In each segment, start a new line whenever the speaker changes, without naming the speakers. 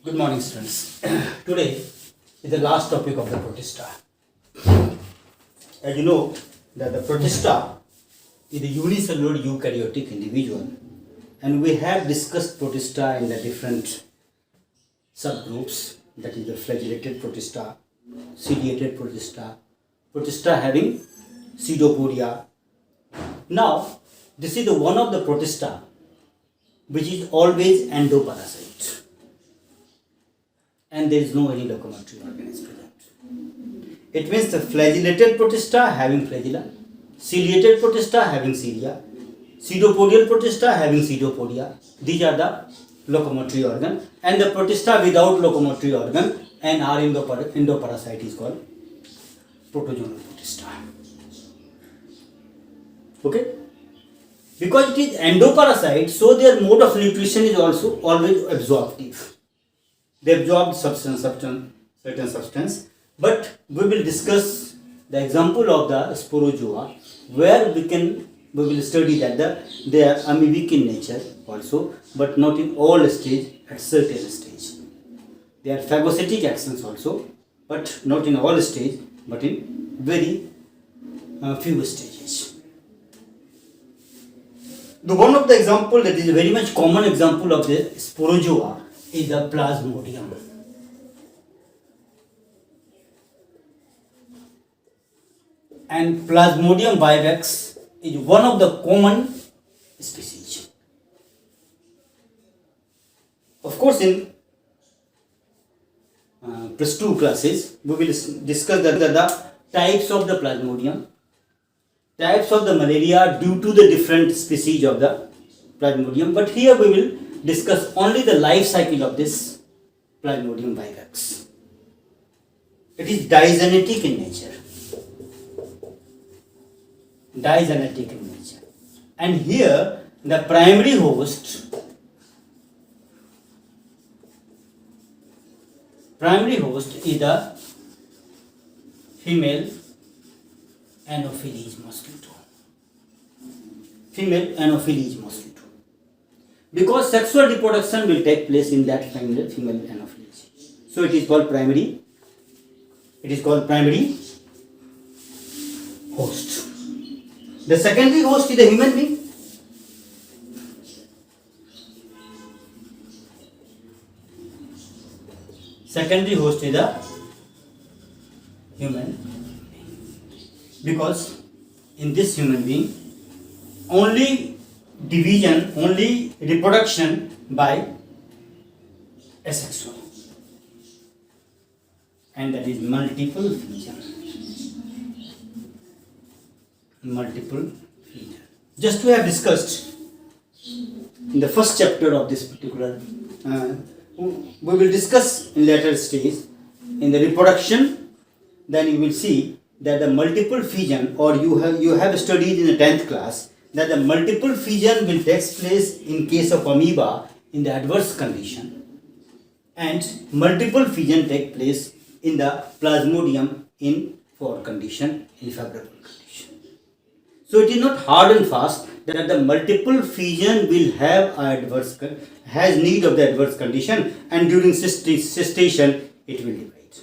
Good morning, students. Today is the last topic of the protista. As you know, that the protista is a unicellular eukaryotic individual, and we have discussed protista in the different subgroups. That is the flagellated protista, ciliated protista, protista having pseudopodia. Now, this is the one of the protista which is always endoparasite, and there is no any locomotory organ is present. It means the flagellated protista having flagella, ciliated protista having cilia, pseudopodial protista having pseudopodia. These are the locomotory organ, and the protista without locomotory organ and are endoparasite is called protozoal protista. Okay? Because it is endoparasite, so their mode of nutrition is also always absorptive. They absorb certain substance. But we will discuss the example of the sporozoa, where we will study that they are amoebic in nature also, but not in all stage, at certain stage. They are phagocytic actions also, but not in all stage, but in very few stages. The one of the example that is a very much common example of the sporozoa is the Plasmodium. And Plasmodium vivax is one of the common species. Of course, in plus 2 classes, we will discuss the types of the Plasmodium, types of the malaria due to the different species of the Plasmodium. But here we will discuss only the life cycle of this Plasmodium vivax. It is digenetic in nature. Digenetic in nature. And here the primary host is the female Anopheles mosquito. Female Anopheles mosquito. Because sexual reproduction will take place in that female Anopheles. So it is called primary. It is called primary host. The secondary host is the human being. Secondary host is the human being. Because in this human being, only division, only reproduction by asexual, and that is multiple fission. Multiple fission. Just we have discussed in the first chapter of this particular, we will discuss in later stage in the reproduction. Then you will see that the multiple fission, or you have studied in the 10th class, that the multiple fission will take place in case of amoeba in the adverse condition, and multiple fission take place in the Plasmodium in for condition, in favorable condition. So it is not hard and fast that the multiple fission will have has need of the adverse condition, and during cystation it will divide.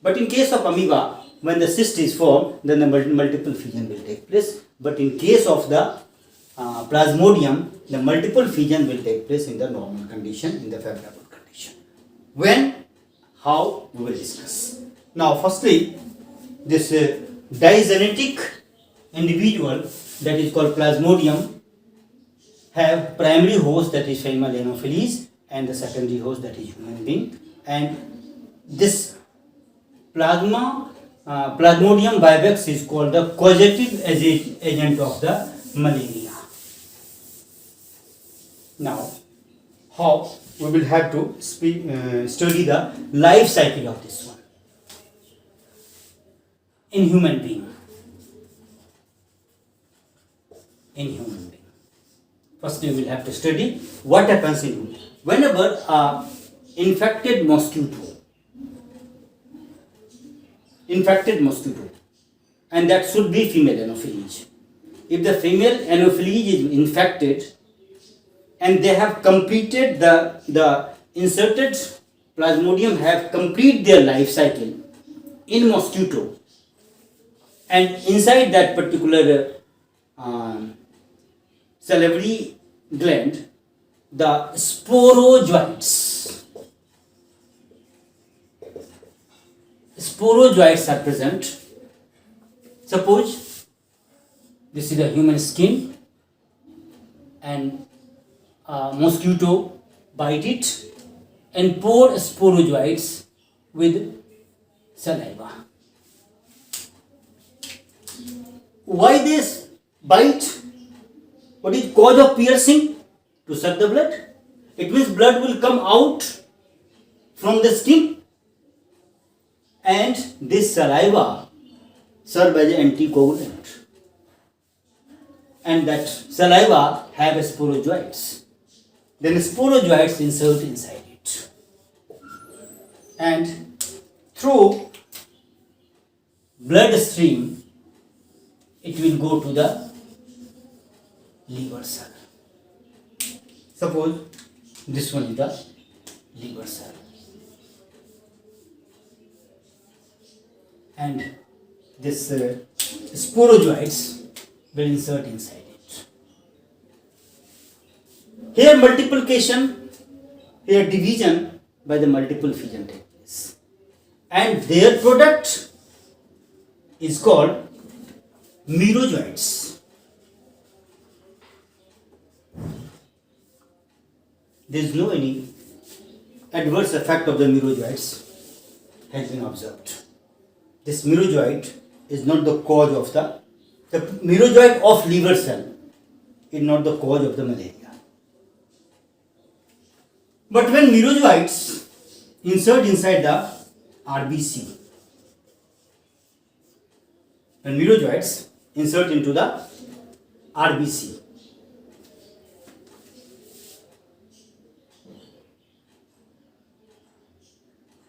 But in case of amoeba, when the cyst is formed, then the multiple fission will take place. But in case of the Plasmodium, the multiple fission will take place in the normal condition, in the favorable condition. When, how, we will discuss. Now, firstly, this digenetic individual that is called Plasmodium have primary host, that is female Anopheles, and the secondary host, that is human being. And this Plasmodium vivax is called the causative agent of the malaria. Now, how we will have to study the life cycle of this one in human being. First, we will have to study what happens in human. Whenever infected mosquito, and that should be female Anopheles. If the female Anopheles is infected, and they have completed the inserted plasmodium have complete their life cycle in mosquito, and inside that particular salivary gland, the sporozoites are present. Suppose this is the human skin, and mosquito bite it and pour sporozoites with saliva. Why this bite? What is cause of piercing? To suck the blood. It means blood will come out from the skin, and this saliva serve as an anticoagulant, and that saliva have sporozoites. Then sporozoites insert inside it, and through blood stream it will go to the liver cell. Suppose this one is the liver cell, and this sporozoites will insert inside it. Here multiplication, here division by the multiple fission takes place, and their product is called merozoites. There is no any adverse effect of the merozoites has been observed. This merozoite is not the cause of the merozoite of liver cell is not the cause of the malaria. But when merozoites insert inside the RBC, when merozoites insert into the RBC,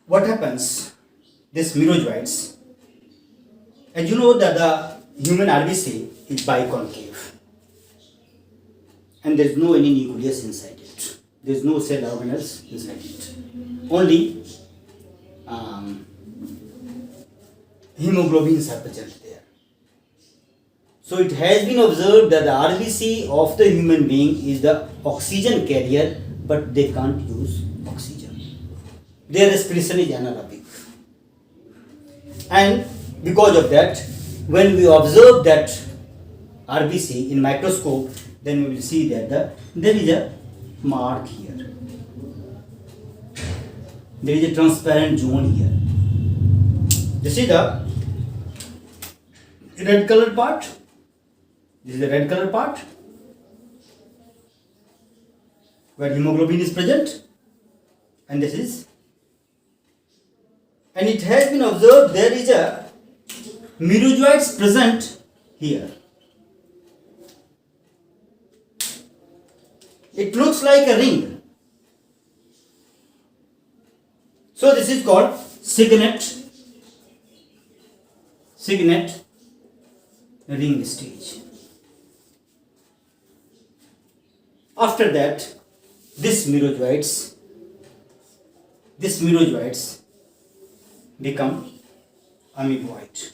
what happens? This merozoites, as you know that the human RBC is biconcave, and there is no any nucleus inside it. There is no cell organelles inside it. Only hemoglobins are present there. So it has been observed that the RBC of the human being is the oxygen carrier, but they can't use oxygen. Their respiration is anaerobic. And because of that, when we observe that RBC in microscope, then we will see that there is a mark here. There is a transparent zone here. This is the red color part. This is the red color part where hemoglobin is present, and this is. And it has been observed there is a merozoites present here. It looks like a ring. So this is called signet ring stage. After that, this merozoites become amoeboid.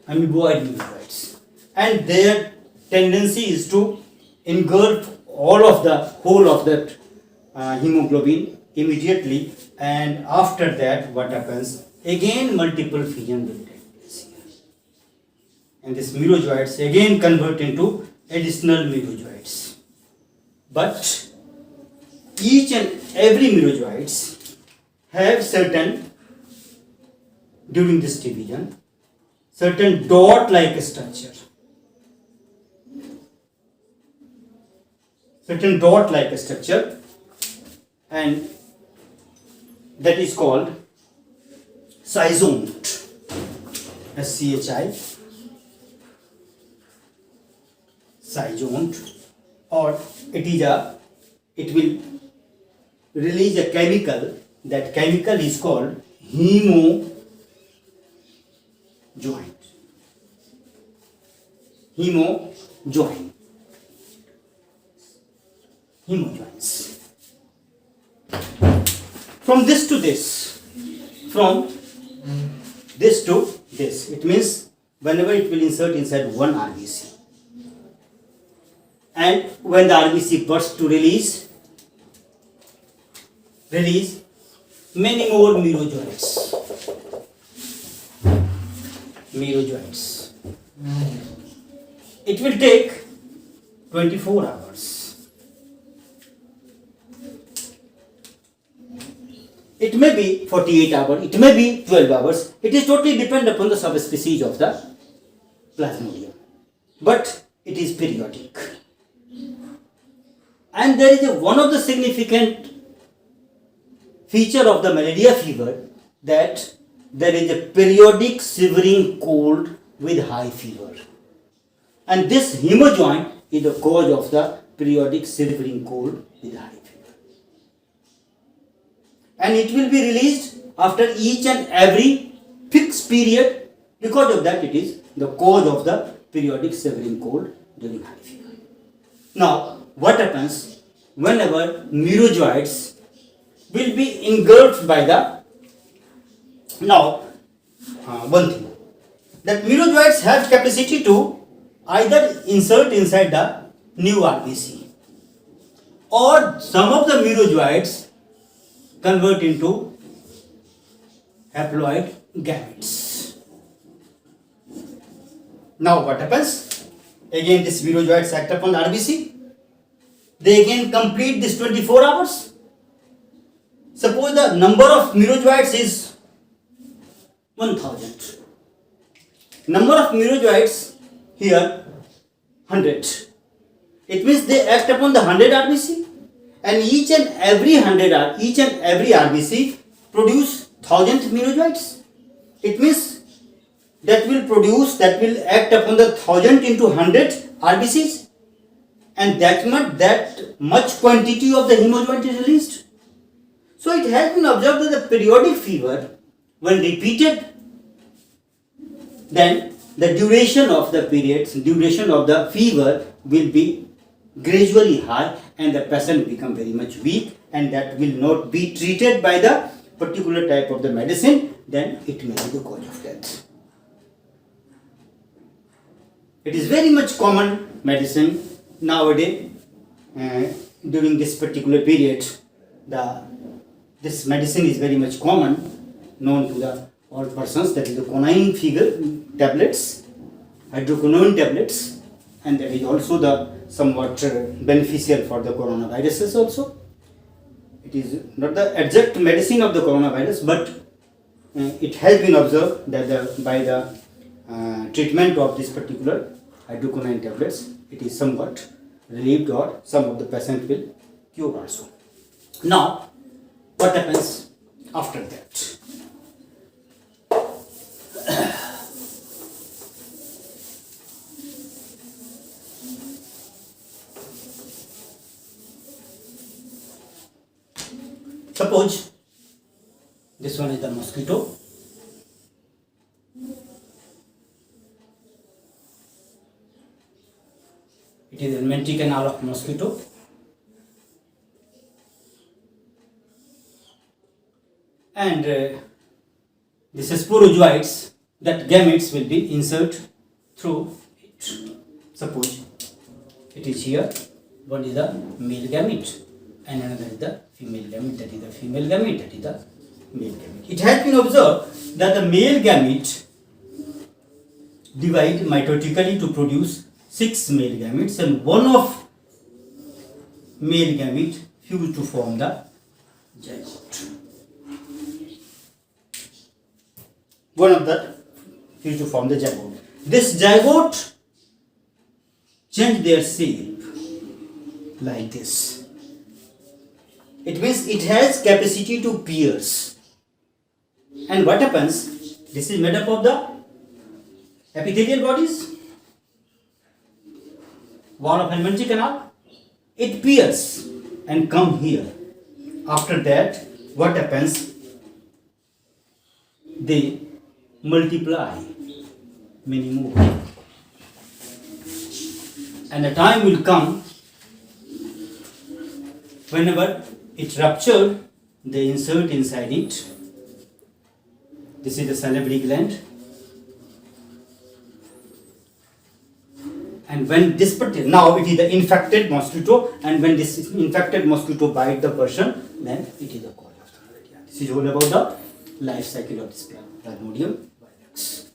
Amoeboid merozoites, and their tendency is to engulf whole of that hemoglobin immediately, and after that what happens? Again multiple fission will take place here, and this merozoites again convert into additional merozoites. But each and every merozoites have certain, during this division, certain dot-like structure. And that is called schizont. SCHI, schizont, or it will release a chemical. That chemical is called hemojoint. join. Hemojoins. From this to this. From this to this. It means whenever it will insert inside one RBC. And when the RBC bursts to release many more merojoids. It will take 24 hours. It may be 48 hours, it may be 12 hours. It is totally dependent upon the subspecies of the Plasmodium. But it is periodic. And there is one of the significant feature of the malaria fever, that there is a periodic shivering cold with high fever. And this hemojoint is the cause of the periodic shivering cold with high fever. And it will be released after each and every fixed period. Because of that, it is the cause of the periodic shivering cold during high fever. Now, what happens whenever merojoids will be engulfed by the, one thing, that merojoids have capacity to either insert inside the new RBC, or some of the merojoids convert into haploid gametes. Now what happens? Again these merojoids act upon RBC. They again complete this 24 hours. Suppose the number of merojoids is 1000. Number of merojoids here 100. It means they act upon the 100 RBC, and each and every RBC produce 1000 merojoids. It means that will act upon the 1000 into 100 RBCs, and that much quantity of the hemojoint is released. So it has been observed that the periodic fever, when repeated, then the duration of the fever will be gradually high, and the patient become very much weak, and that will not be treated by the particular type of the medicine, then it may be the cause of death. It is very much common medicine nowadays. During this particular period, this medicine is very much common, known to all persons. That is the quinine tablets, hydroquinone tablets, and that is also the somewhat beneficial for the coronaviruses also. It is not the exact medicine of the coronavirus, but it has been observed that by the treatment of this particular hydroquinone tablets, it is somewhat relieved, or some of the patient will cure also. Now, what happens after that? Suppose this one is the mosquito. It is alimentary canal of mosquito. And this is sporozoids, that gametes will be inserted through it. Suppose it is here, one is the male gamete and another is the female gamete, that is the female gamete, that is the male gamete. It has been observed that the male gamete divide mitotically to produce 6 male gametes, and one of male gamete fuse to form the zygote. One of that fuse to form the zygote. This zygote change their shape like this. It means it has capacity to pierce. And what happens? This is made up of the epithelial bodies, wall of alimentary canal. It pierces and come here. After that, what happens? They multiply many more. And the time will come whenever it ruptured, they insert inside it. This is the salivary gland. And when this particular, now it is the infected mosquito, and when this infected mosquito bite the person, then it is the cause of the malaria. This is all about the life cycle of this Plasmodium vivax.